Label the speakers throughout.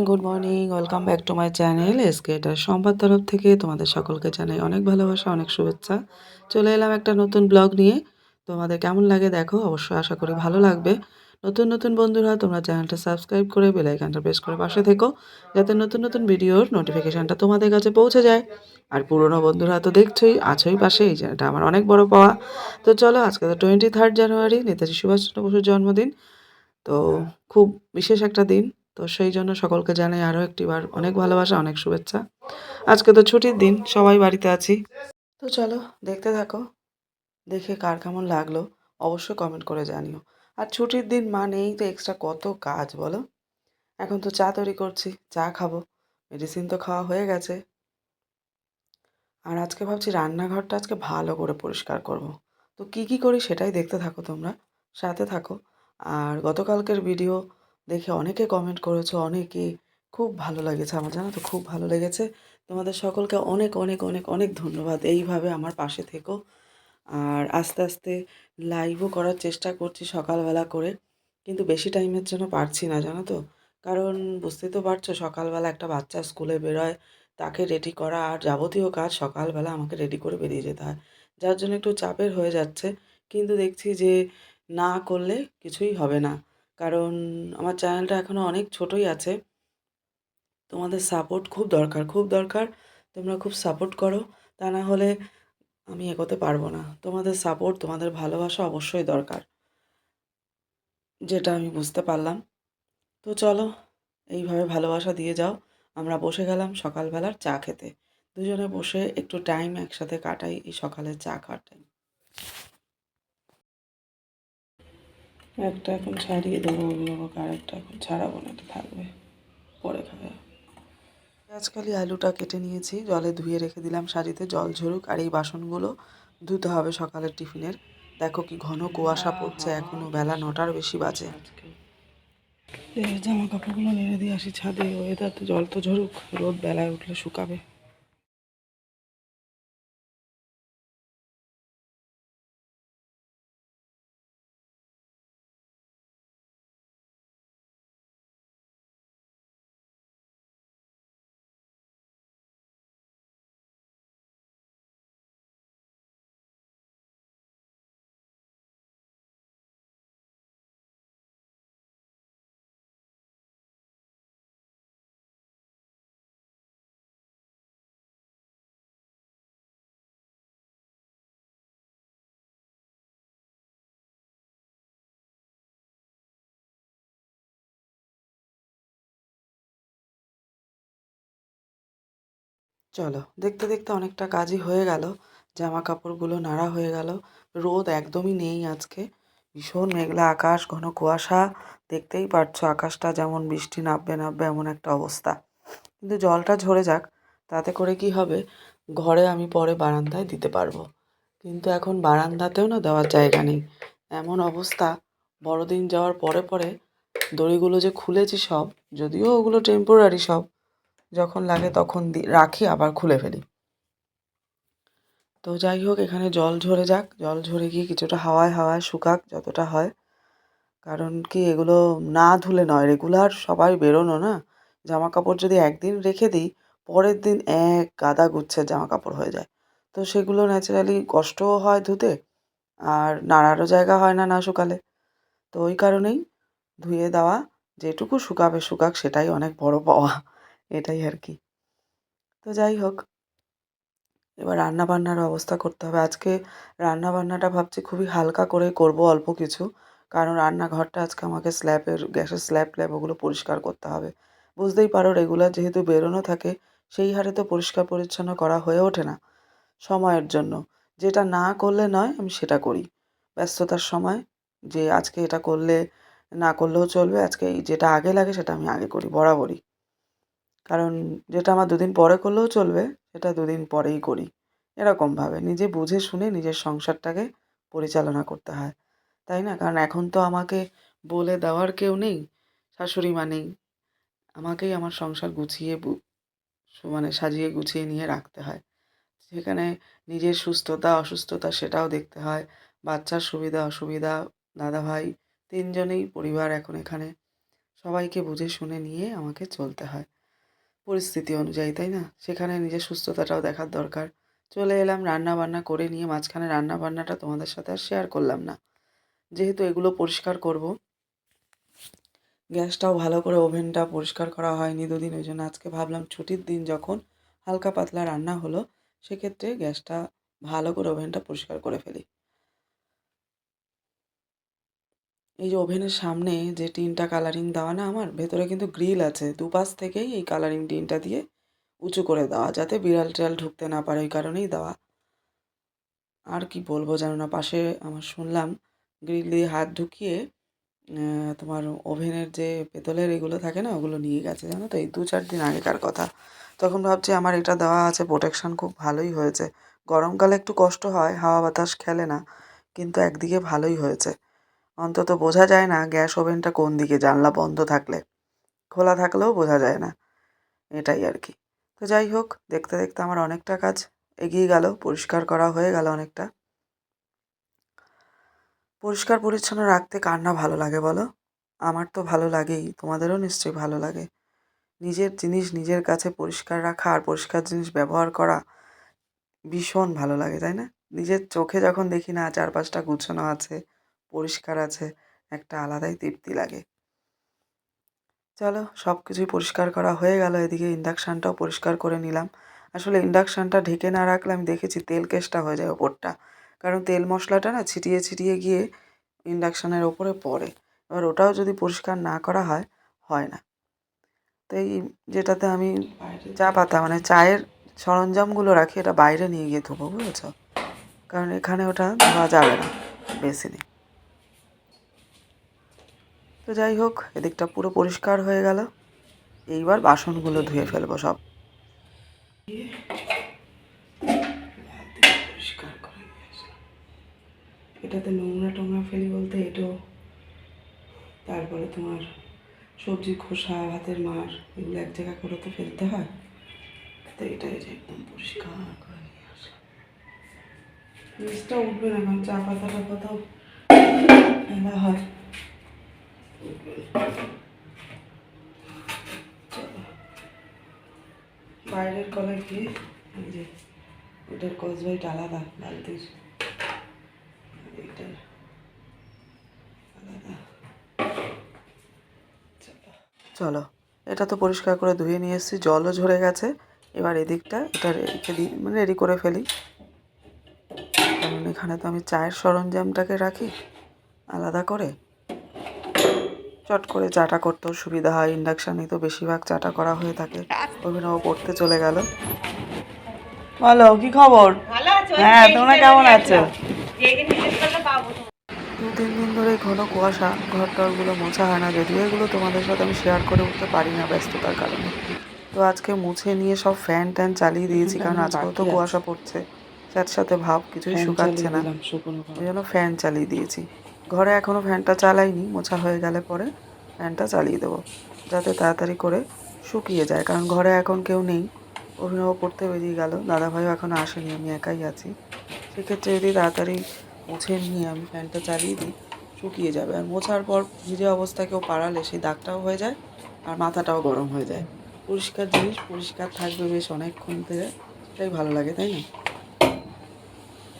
Speaker 1: Good morning, welcome back to my channel SK এটা সম্পাদ তরফ থেকে তোমাদের সকলকে জানাই অনেক ভালোবাসা, অনেক শুভেচ্ছা। চলে এলাম একটা নতুন ব্লগ নিয়ে। তোমাদের কেমন লাগে দেখো, অবশ্যই আশা করি ভালো লাগবে। নতুন নতুন বন্ধুরা তোমরা চ্যানেলটা সাবস্ক্রাইব করে বেল আইকনটা প্রেস করে পাশে থেকো, যাতে নতুন নতুন ভিডিওর নোটিফিকেশানটা তোমাদের কাছে পৌঁছে যায়। আর পুরনো বন্ধুরা তো দেখছোই, আছোই পাশে, এই এটা আমার অনেক বড় পাওয়া। তো চলো, আজকে তো 23 জানুয়ারি, নেতাজি সুভাষচন্দ্র বসুর জন্মদিন। তো খুব বিশেষ একটা দিন। তো সেই জন্য সকলকে জানাই আরও একটিবার অনেক ভালোবাসা, অনেক শুভেচ্ছা। আজকে তো ছুটির দিন, সবাই বাড়িতে আছি। তো চলো দেখতে থাকো, দেখে কার কেমন লাগলো অবশ্যই কমেন্ট করে জানিও। আর ছুটির দিন মানেই তো এক্সট্রা কত কাজ বলো। এখন তো চা তৈরি করছি, চা খাবো, মেডিসিন তো খাওয়া হয়ে গেছে। আর আজকে ভাবছি রান্নাঘরটা আজকে ভালো করে পরিষ্কার করব। তো কি কি করি সেটাই দেখতে থাকো তোমরা, সাথে থাকো। আর গতকালকের ভিডিও দেখে অনেকে কমেন্ট করেছো, অনেকে খুব ভালো লেগেছে আমার, জানো তো খুব ভালো লেগেছে। তোমাদের সকলকে অনেক অনেক অনেক অনেক ধন্যবাদ। এইভাবে আমার পাশে থেকো। আর আস্তে আস্তে লাইভও করার চেষ্টা করছি সকালবেলা করে, কিন্তু বেশি টাইমের জন্য পারছি না, জানো তো। কারণ বুঝতেই তো পারছো, সকালবেলা একটা বাচ্চা স্কুলে বেরোয়, তাকে রেডি করা আর যাবতীয় কাজ সকালবেলা আমাকে রেডি করে বেরিয়ে যেতে হয়, যার জন্য একটু চাপের হয়ে যাচ্ছে। কিন্তু দেখছি যে না করলে কিছুই হবে না, কারণ আমার চ্যানেলটা এখনও অনেক ছোটই আছে। তোমাদের সাপোর্ট খুব দরকার, খুব দরকার। তোমরা খুব সাপোর্ট করো, তা না হলে আমি এগোতে পারবো না। তোমাদের সাপোর্ট, তোমাদের ভালোবাসা অবশ্যই দরকার, যেটা আমি বুঝতে পারলাম। তো চলো, এইভাবে ভালোবাসা দিয়ে যাও। আমরা বসে গেলাম সকালবেলার চা খেতে। দুজনে বসে একটু টাইম একসাথে কাটাই, এই সকালের চা খাওয়ার টাইম। একটা এখন ছাড়িয়ে দেবো অভিভাবক, আর একটা এখন ছাড়াবো না, এটা থাকবে, পরে খাবে। আজকালই আলুটা কেটে নিয়েছি, জলে ধুয়ে রেখে দিলাম সারিতে, জল ঝরুক। আর এই বাসনগুলো ধুতে হবে সকালের টিফিনের। দেখো কি ঘন কুয়াশা পড়ছে, এখনও বেলা 9টার বেশি বাজে। এই জামা কাপড়গুলো নেড়ে দিয়ে আসি ছাদে, ওয়েদার তো, জল তো ঝরুক, রোদ বেলায় উঠলে শুকাবে। চলো, দেখতে দেখতে অনেকটা কাজই হয়ে গেল। জামা কাপড়গুলো নাড়া হয়ে গেল। রোদ একদমই নেই আজকে, ভীষণ মেঘলা আকাশ, ঘন কুয়াশা। দেখতেই পারছো আকাশটা যেমন বৃষ্টি নামবে নামবে এমন একটা অবস্থা। কিন্তু জলটা ঝরে যাক, তাতে করে কি হবে, ঘরে আমি পরে বারান্দায় দিতে পারবো। কিন্তু এখন বারান্দাতেও না দেওয়ার জায়গা নেই, এমন অবস্থা। বড়দিন যাওয়ার পরে পরে দড়িগুলো যে খুলেছি সব, যদিও ওগুলো টেম্পোরারি সব, যখন লাগে তখন রাখি, আবার খুলে ফেলি। তো যাই হোক, এখানে জল ঝরে যাক, জল ঝরে গিয়ে কিছুটা হাওয়ায় হাওয়ায় শুকাক যতটা হয়। কারণ কি, এগুলো না ধুলে নয়, রেগুলার সবাই বেরোনো না। জামা কাপড় যদি একদিন রেখে দিই, পরের দিন এক গাদা গুচ্ছের জামা কাপড় হয়ে যায়। তো সেগুলো ন্যাচারালি কষ্টও হয় ধুতে, আর নাড়ারও জায়গা হয় না না শুকালে। তো ওই কারণেই ধুয়ে দেওয়া, যেটুকু শুকাবে শুকাক, সেটাই অনেক বড় পাওয়া, এটাই আর কি। তো যাই হোক, এবার রান্নাবান্নার ব্যবস্থা করতে হবে। আজকে রান্নাবান্নাটা ভাবছি খুবই হালকা করে করব, অল্প কিছু। কারণ রান্নাঘরটা আজকে আমাকে গ্যাসের স্ল্যাব ওগুলো পরিষ্কার করতে হবে। বুঝতেই পারো রেগুলার যেহেতু বেরোনো থাকে, সেই হারে তো পরিষ্কার পরিচ্ছন্ন করা হয়ে ওঠে না সময়ের জন্য। যেটা না করলে নয় আমি সেটা করি। ব্যস্ততার সময় যে আজকে এটা করলে না করলেও চলবে, আজকে এই যেটা আগে লাগে সেটা আমি আগে করি বরাবরই। কারণ যেটা আমার দুদিন পরে করলেও চলবে, সেটা দুদিন পরেই করি। এরকমভাবে নিজে বুঝে শুনে নিজের সংসারটাকে পরিচালনা করতে হয়, তাই না? কারণ এখন তো আমাকে বলে দেওয়ার কেউ নেই, শাশুড়ি মা নেই। আমাকেই আমার সংসার গুছিয়ে মানে সাজিয়ে গুছিয়ে নিয়ে রাখতে হয়। সেখানে নিজের সুস্থতা অসুস্থতা সেটাও দেখতে হয়, বাচ্চার সুবিধা অসুবিধা, দাদাভাই, ৩ জনেই পরিবার এখন এখানে। সবাইকে বুঝে শুনে নিয়ে আমাকে চলতে হয় পরিস্থিতি অনুযায়ী, তাই না? সেখানে নিজের সুস্থতাটাও দেখার দরকার। চলে এলাম রান্নাবান্না করে নিয়ে, মাঝখানে রান্নাবান্নাটা তোমাদের সাথে আর শেয়ার করলাম না। যেহেতু এগুলো পরিষ্কার করব, গ্যাসটাও ভালো করে ওভেনটা পরিষ্কার করা হয়নি দুদিন, ওই জন্য আজকে ভাবলাম ছুটির দিন যখন হালকা পাতলা রান্না হলো, সেক্ষেত্রে গ্যাসটা ভালো করে ওভেনটা পরিষ্কার করে ফেলি। এই যে ওভেনের সামনে যে টিনটা কালারিং দেওয়া না, আমার ভেতরে কিন্তু গ্রিল আছে, দুপাশ থেকেই এই কালারিং টিনটা দিয়ে উঁচু করে দেওয়া, যাতে বিড়াল টিড়াল ঢুকতে না পারে, ওই কারণেই দেওয়া। আর কি বলবো জানো না, পাশে আমার শুনলাম গ্রিল দিয়ে হাত ঢুকিয়ে তোমার ওভেনের যে পেতলের এগুলো থাকে না, ওগুলো নিয়ে গেছে, জানো তো? এই 2-4 দিন আগেকার কথা। তখন ভাবছি আমার এটা দেওয়া আছে, প্রোটেকশান খুব ভালোই হয়েছে। গরমকালে একটু কষ্ট হয়, হাওয়া বাতাস খেলে না, কিন্তু একদিকে ভালোই হয়েছে। অন্তত বোঝা যায় না গ্যাস ওভেনটা কোন দিকে, জানলা বন্ধ থাকলে। খোলা থাকলেও বোঝা যায় না, এটাই আর কি। তো যাই হোক, দেখতে দেখতে আমার অনেকটা কাজ এগিয়ে গেল, পরিষ্কার করা হয়ে গেল অনেকটা। পরিষ্কার পরিচ্ছন্ন রাখতে কার না ভালো লাগে বলো? আমার তো ভালো লাগেই, তোমাদেরও নিশ্চয়ই ভালো লাগে। নিজের জিনিস নিজের কাছে পরিষ্কার রাখা আর পরিষ্কার জিনিস ব্যবহার করা ভীষণ ভালো লাগে, তাই না? নিজের চোখে যখন দেখি না চারপাশটা গুছানো আছে, পরিষ্কার আছে, একটা আলাদাই তৃপ্তি লাগে। চলো, সব কিছুই পরিষ্কার করা হয়ে গেল, এদিকে ইন্ডাকশানটাও পরিষ্কার করে নিলাম। আসলে ইন্ডাকশানটা ঢেকে না রাখলে আমি দেখেছি তেল কেসটা হয়ে যায় ওপরটা, কারণ তেল মশলাটা না ছিটিয়ে ছিটিয়ে গিয়ে ইন্ডাকশানের ওপরে পড়ে। এবার ওটাও যদি পরিষ্কার না করা হয়, হয় না। তো এই যেটাতে আমি চা পাতা মানে চায়ের সরঞ্জামগুলো রাখি, এটা বাইরে নিয়ে গিয়ে ধোবো, বুঝেছ? কারণ এখানে ওটা ধোয়া যাবে না বেসিনে। তো যাই হোক, এদিকটা পুরো পরিষ্কার হয়ে গেল। এইবার বাসনগুলো ধুয়ে ফেলবো সব। পরিষ্কার করে নিয়ে আসলাম। এটাতে নোংরা টোংরা ফেলি বলতে এটাও, তারপরে তোমার সবজি খোসা, ভাতের মার, এগুলো এক জায়গা করে তো ফেলতে হয়। তো এটাই যে একদম পরিষ্কার করে নিয়ে আসলাম। নিচটা উঠবে না, কারণ চা পাতা টাপাতাও ফেলা হয়, উঠবে না। চলো, বাইরের কলে গিয়ে এই যে ওটার কসবাইট আলাদা, বালতির এইটার আলাদা। চলো, এটা তো পরিষ্কার করে ধুয়ে নিয়ে এসেছি, জলও ঝরে গেছে। এবার এদিকটা এটা রেখে দিই, মানে রেডি করে ফেলি, কারণ এখানে তো আমি চায়ের সরঞ্জামটাকে রাখি আলাদা করে। চট করে চাটা করতেও সুবিধা হয়, ইন্ডাকশানেই তো বেশিরভাগ চাটা করা হয়ে থাকে। ওখানেও পড়তে চলে গেল। বলো, কি খবর? হ্যাঁ, তোমরা কেমন আছো? 2-3 দিন ধরে ঘন কুয়াশা, ঘর টরগুলো মোছা হয় না, যদিও এগুলো তোমাদের সাথে আমি শেয়ার করে উঠতে পারি না ব্যস্ততার কারণে। তো আজকে মুছে নিয়ে সব ফ্যান ট্যান চালিয়ে দিয়েছি, কারণ আজকেও তো কুয়াশা পড়ছে, সাথে সাথে ভাব কিছুই শুকাচ্ছে না, ওই জন্য ফ্যান চালিয়ে দিয়েছি। ঘরে এখনও ফ্যানটা চালাইনি, মোছা হয়ে গেলে পরে ফ্যানটা চালিয়ে দেবো, যাতে তাড়াতাড়ি করে শুকিয়ে যায়, কারণ ঘরে এখন কেউ নেই। অভিনব পড়তে বেরিয়ে গেল, দাদাভাইও এখনও আসেনি, আমি একাই আছি। সেক্ষেত্রে যদি তাড়াতাড়ি মুছে নিয়ে আমি ফ্যানটা চালিয়ে দিই, শুকিয়ে যাবে। আর মোছার পর ভিজে অবস্থায় কেউ পাড়ালে সেই দাগটাও হয়ে যায়, আর মাথাটাও গরম হয়ে যায়। পরিষ্কার জিনিস পরিষ্কার থাকবে বেশ অনেকক্ষণ ধরে, সেটাই ভালো লাগে, তাই না?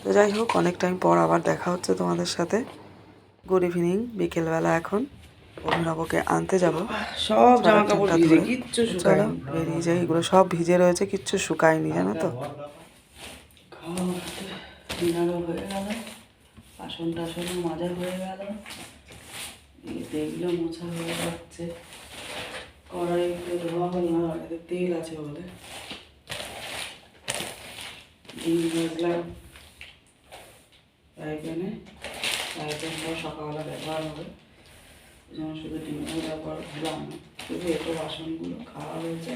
Speaker 1: তো যাই হোক, অনেক টাইম পর আবার দেখা হচ্ছে তোমাদের সাথে। গুড ইভিনিং, বিকেলবেলা এখন অভিনবকে আনতে যাব। সব জামা কাপড় ভিজে, কিচ্ছু শুকায়নি। বেরিয়ে যাই, এগুলো সব ভিজে রয়েছে, কিচ্ছু শুকায়নি, জানো তো? ডিনারও হয়ে গেল, বাসন টাসনও মাজা হয়ে গেল, তেলগুলো মোছা হয়ে যাচ্ছে, কড়াইতে ধোয়া হলো না, এতে তেল আছে বলে। ডিম ভাজলাম ফ্রাই প্যানে, ফ্রাই প্যানটাও সকালবেলা ব্যবহার হবে, ওই জন্য শুধু ডিমটাও ব্যবহার হলাম না, শুধু একটু বাসনগুলো খাওয়া হয়েছে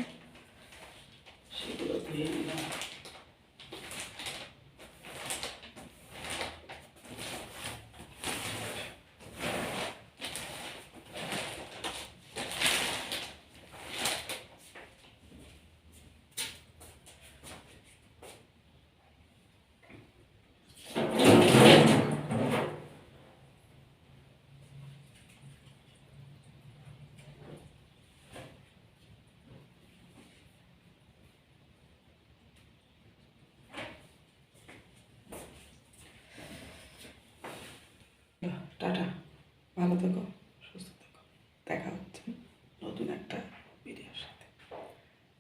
Speaker 1: সেগুলো ধুয়ে নিলাম। টাটা, ভালো থেকো, সুস্থ থেকো, দেখা হচ্ছে নতুন একটা ভিডিওর সাথে।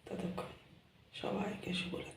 Speaker 1: ততক্ষণ সবাইকে শুভরাত্রি।